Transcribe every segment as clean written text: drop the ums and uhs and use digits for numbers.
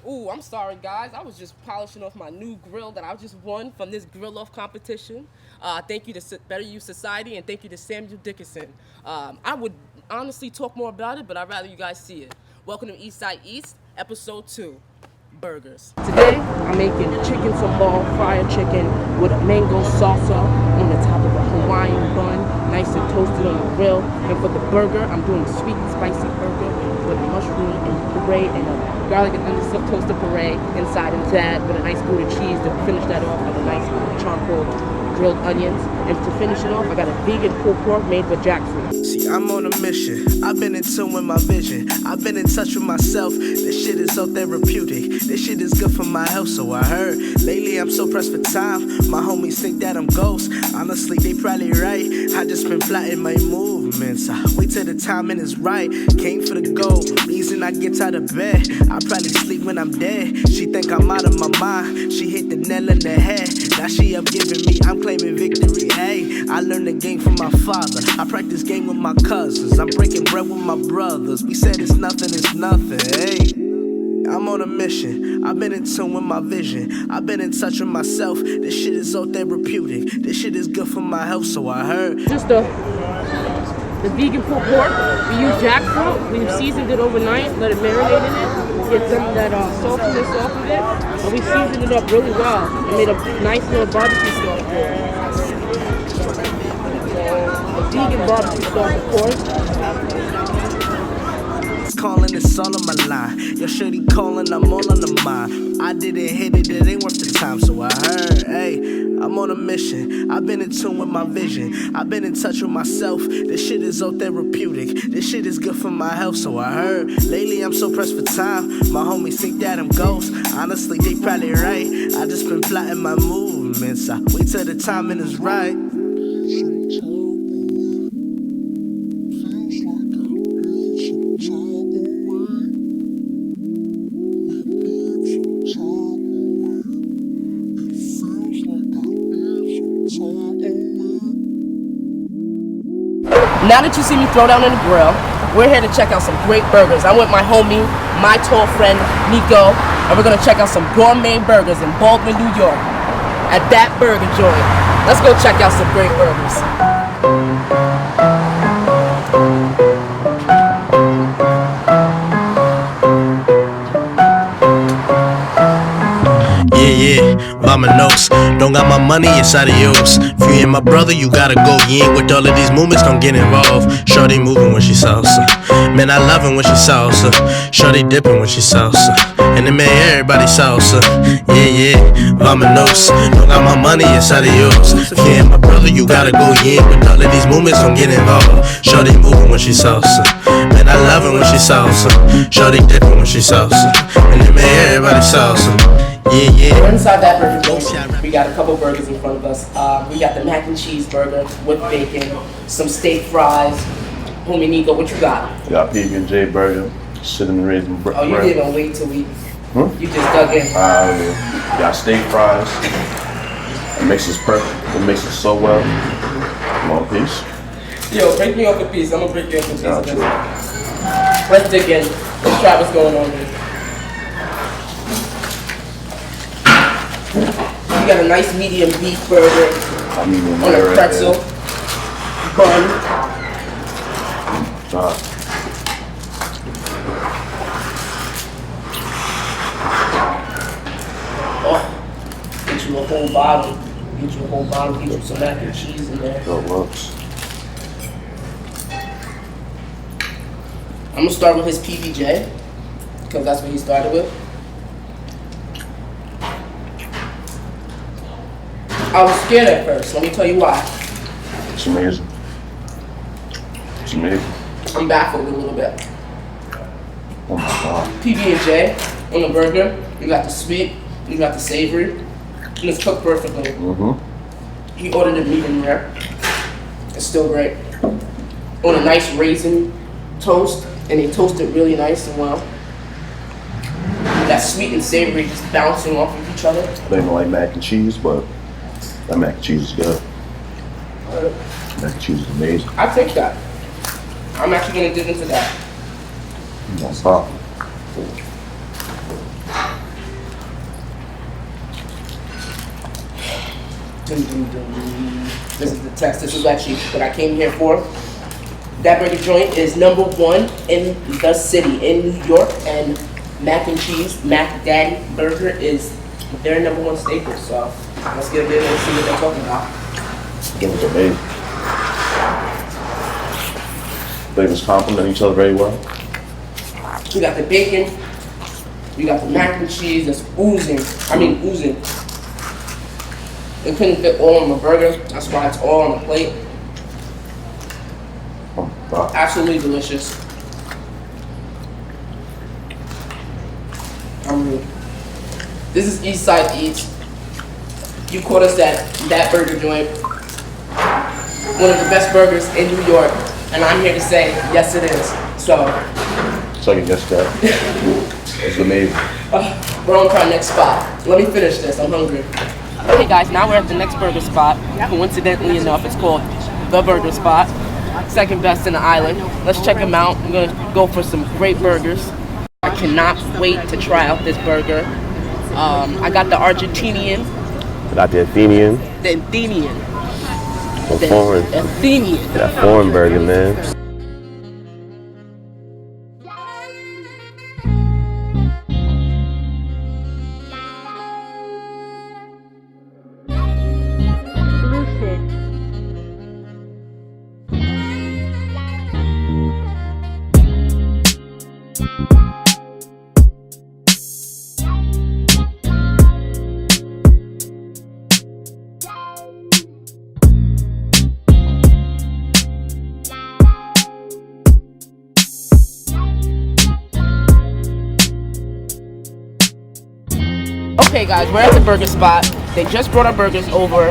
Ooh, I'm sorry, guys. I was just polishing off my new grill that I just won from this grill off competition. Thank you to Better You Society and thank you to Samuel Dickinson. I would honestly talk more about it, but I'd rather you guys see it. Welcome to Eastside East, Episode 2, Burgers. Today, I'm making chicken sambal fried chicken with a mango salsa on the top of a Hawaiian bun, nice and toasted on the grill. And for the burger, I'm doing a sweet and spicy burger with mushroom and puree and a garlic and onion silk toasted puree inside of that with a nice Gouda cheese to finish that off with a nice charcoal grilled onions. And to finish it off, I got a vegan pulled pork made with jackfruit. See, I'm on a mission. I've been in tune with my vision. I've been in touch with myself. This shit is so therapeutic. This shit is good for my health, so I heard. Lately, I'm so pressed for time. My homies think that I'm ghost. Honestly, they probably right. I just been plotting my movements. I wait till the timing is right. Came for the gold. Reason I get out of bed. I probably sleep when I'm dead. She think I'm out of my mind. She hit the nail in the head. Now she up giving me. I'm claiming victory. Hey, I learned the game from my father. I practice game with my cousins. I'm breaking bread with my brothers. We said it's nothing, hey. I'm on a mission. I've been in tune with my vision. I've been in touch with myself. This shit is so therapeutic. This shit is good for my health, so I heard. Just the vegan pulled pork. We use jackfruit. We've seasoned it overnight, let it marinate in it, get some of that saltiness off of it. And we seasoned it up really well and made a nice little barbecue sauce for it. A vegan barbecue sauce, of course. Calling, it's all on my line. Your shorty calling, I'm all on the mind. I didn't hit it, it ain't worth the time, so I heard, hey, I'm on a mission. I've been in tune with my vision. I've been in touch with myself. This shit is so therapeutic. This shit is good for my health, so I heard. Lately, I'm so pressed for time. My homies think that I'm ghost. Honestly, they probably right. I just been plotting my movements. I wait till the timing is right. Now that you see me throw down in the grill, we're here to check out some great burgers. I'm with my homie, my tall friend, Neko, and we're gonna check out some gourmet burgers in Baldwin, New York, at that burger joint. Let's go check out some great burgers. Yeah, mama knows. Don't got my money inside of yours. If you ain't my brother, you gotta go. You ain't with all of these movements, don't get involved. Shorty moving when she salsa. Man, I love it when she salsa. Shorty dipping when she salsa. And it made everybody salsa. Yeah, mama knows. Don't got my money inside of yours. If you ain't my brother, you gotta go. You ain't with all of these movements, don't get involved. Shorty moving when she salsa. Man, I love it when she salsa. Shorty dipping when she salsa. And it made everybody salsa. Yeah. We're inside that burger joint. We got a couple burgers in front of us. We got the mac and cheese burger with bacon, some steak fries. Homie Neko, what you got? We got PB&J burger, cinnamon raisin bread. Oh, you didn't even wait till we. You just dug in. We got steak fries. It makes it perfect. It makes it so well. One piece. Yo, break me off a piece. I'm gonna break you off a piece. Gotcha. Let's dig in. Let's try what's going on here. You got a nice medium beef burger on a pretzel bun. Oh, get you a whole bottle. Get you a whole bottle. Get you some mac and cheese in there. That works. I'm gonna start with his PBJ because that's what he started with. I was scared at first. Let me tell you why. It's amazing. It's amazing. I'm baffled a little bit. Oh my God. PB&J on the burger. You got the sweet, you got the savory, and it's cooked perfectly. He ordered it medium rare. It's still great. On a nice raisin toast, and they toast it really nice and well. That sweet and savory just bouncing off of each other. I don't even like mac and cheese, but that mac and cheese is good. Mac and cheese is amazing. I take that. I'm actually gonna dig into that. No problem. This is the test. This is actually what I came here for. That burger joint is #1 in the city, in New York, and mac and cheese, Mac Daddy Burger is their #1 staple. So let's get in and see what they're talking about. Give it to me. Flavors complement each other very well. We got the bacon. We got the mac and cheese that's oozing. Oozing. It couldn't fit all on the burger. That's why it's all on the plate. Absolutely delicious. This is Eastside Eats. You caught us at that burger joint. One of the best burgers in New York. And I'm here to say, yes it is. So I can guess that. It's amazing. We're on to our next spot. Let me finish this, I'm hungry. Okay guys, now we're at the next burger spot. Coincidentally enough, it's called The Burger Spot. Second best in the island. Let's check them out. I'm gonna go for some great burgers. I cannot wait to try out this burger. I got the Argentinian. I got the Athenian. The Athenian. The foreign. Athenian. That foreign burger, man. Okay guys, we're at the burger spot. They just brought our burgers over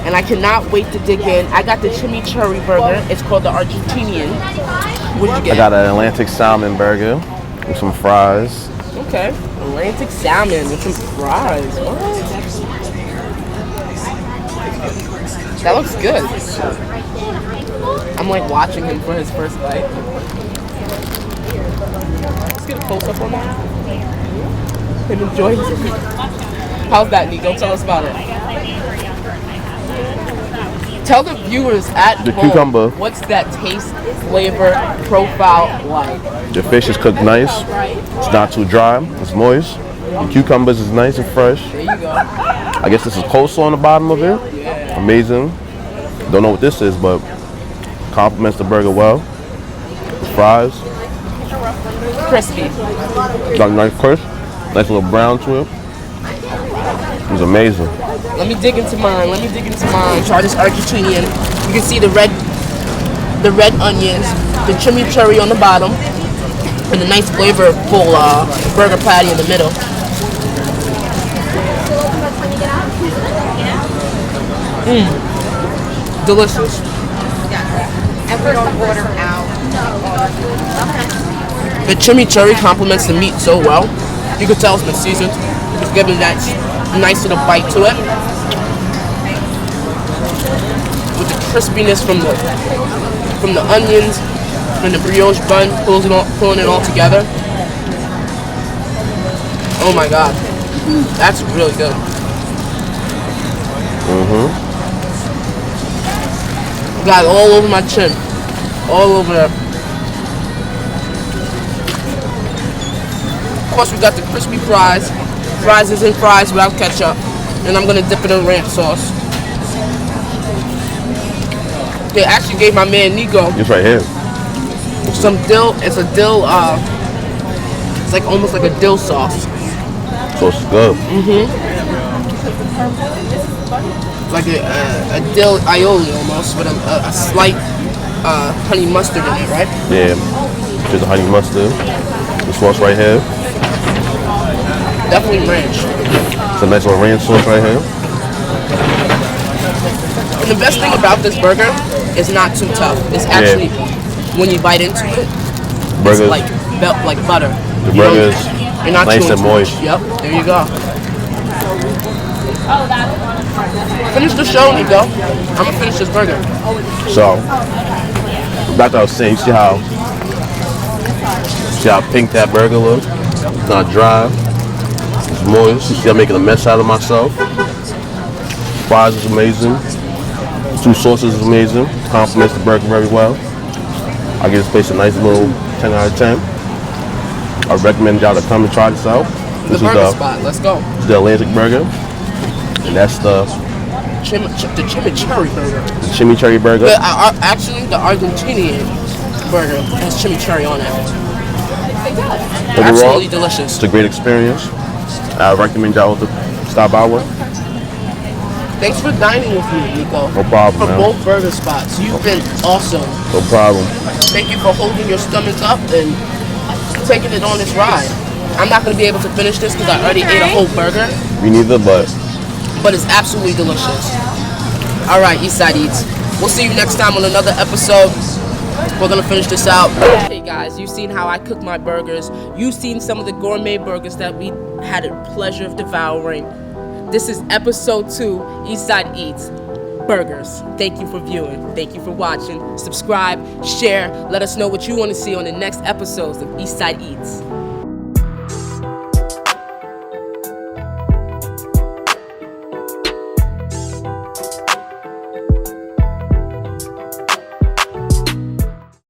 and I cannot wait to dig in. I got the chimichurri burger. It's called the Argentinian. What did you get? I got an Atlantic salmon burger with some fries. Okay, Atlantic salmon with some fries. What? That looks good. I'm like watching him for his first bite. Let's get a close up on that. And enjoy it. How's that, Neko? Tell us about it. Tell the viewers at The home, cucumber. what's that taste, flavor, profile like? The fish is cooked nice. It's not too dry. It's moist. The cucumbers is nice and fresh. There you go. I guess this is coleslaw on the bottom of it. Yeah. Amazing. Don't know what this is, but complements the burger well. Fries. Crispy. Got a nice crisp. Nice little brown to it. It was amazing. Let me dig into mine. Try this Argentinian. You can see the red onions, the chimichurri on the bottom, and the nice flavorful burger patty in the middle. Delicious. And we don't order out. The chimichurri complements the meat so well. You can tell it's been seasoned. It's giving that nice little bite to it. With the crispiness from the onions and the brioche bun pulling it all together. Oh my god. That's really good. Got it all over my chin. All over there. Of course, we got the crispy fries. Fries isn't fries without ketchup. And I'm gonna dip it in ranch sauce. They actually gave my man Neko It's right here. some dill. It's a dill, it's like almost like a dill sauce. So it's good. Like a dill aioli almost, with a slight honey mustard in it, right? Yeah. Here's the honey mustard. The sauce right here. Definitely ranch. It's a nice little ranch sauce right here. And the best thing about this burger is not too tough. It's actually, when you bite into it, Burgers. it's like butter. The burger is You're not nice chewing and too moist. much. Yep, there you go. Finish the show, Neko. I'm gonna finish this burger. So, back to what I was saying, see how pink that burger looks? It's not dry. It's moist. You see I'm making a mess out of myself. Fries is amazing. 2 sauces is amazing. Complements the burger very well. I give this place a nice little 10 out of 10. I recommend y'all to come and try this out. The burger spot. Let's go. The Atlantic Burger. And that's the chimichurri burger. chimichurri burger. Actually, the Argentinian burger has chimichurri on it. Overall, Absolutely delicious. It's a great experience. I recommend y'all to stop by one. Thanks for dining with me, Neko. No problem, For man. both burger spots. You've been awesome. No problem. Thank you for holding your stomach up and taking it on this ride. I'm not going to be able to finish this because I already ate a whole burger, Me neither, but it's absolutely delicious. All right, Eastside Eats. We'll see you next time on another episode. We're going to finish this out. Hey guys, you've seen how I cook my burgers. You've seen some of the gourmet burgers that we had the pleasure of devouring. This is episode 2, Eastside Eats Burgers. Thank you for viewing. Thank you for watching. Subscribe, share. Let us know what you want to see on the next episodes of Eastside Eats.